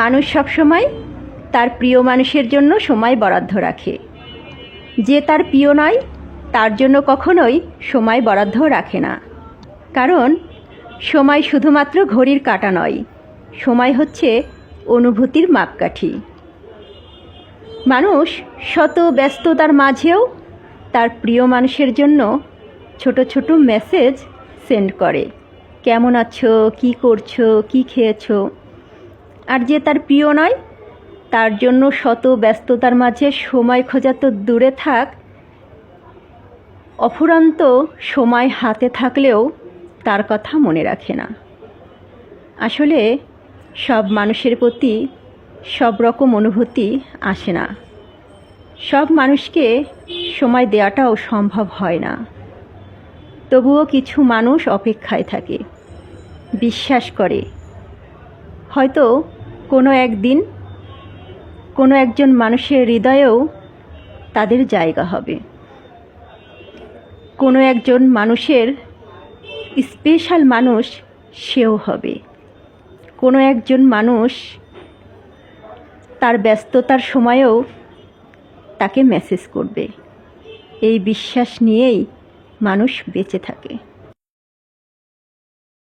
মানুষ সবসময় তার প্রিয় মানুষের জন্য সময় বরাদ্দ রাখে। যে তার প্রিয় নয় তার জন্য কখনোই সময় বরাদ্দ রাখে না। কারণ সময় শুধুমাত্র ঘড়ির কাঁটা নয়, সময় হচ্ছে অনুভূতির মাপকাঠি। মানুষ শত ব্যস্ততার মাঝেও তার প্রিয় মানুষের জন্য ছোট ছোট মেসেজ সেন্ড করে, কেমন আছো, কি করছো, কি খেয়েছো। আর যে তার প্রিয় নয় তার জন্য শত ব্যস্ততার মাঝে সময় খোঁজা তো দূরে থাক, অফুরন্ত সময় হাতে থাকলেও তার কথা মনে রাখে না। আসলে সব মানুষের প্রতি সব রকম অনুভূতি আসে না, সব মানুষকে সময় দেওয়াটাও সম্ভব হয় না। তবুও কিছু মানুষ অপেক্ষায় থাকে, বিশ্বাস করে হয়তো কোনো একদিন কোনো একজন মানুষের হৃদয়েও তাদের জায়গা হবে, কোনো একজন মানুষের স্পেশাল মানুষ সেও হবে। কোনো একজন মানুষ তার ব্যস্ততার সময়েও তাকে মেসেজ করবে। এই বিশ্বাস নিয়েই মানুষ বেঁচে থাকে।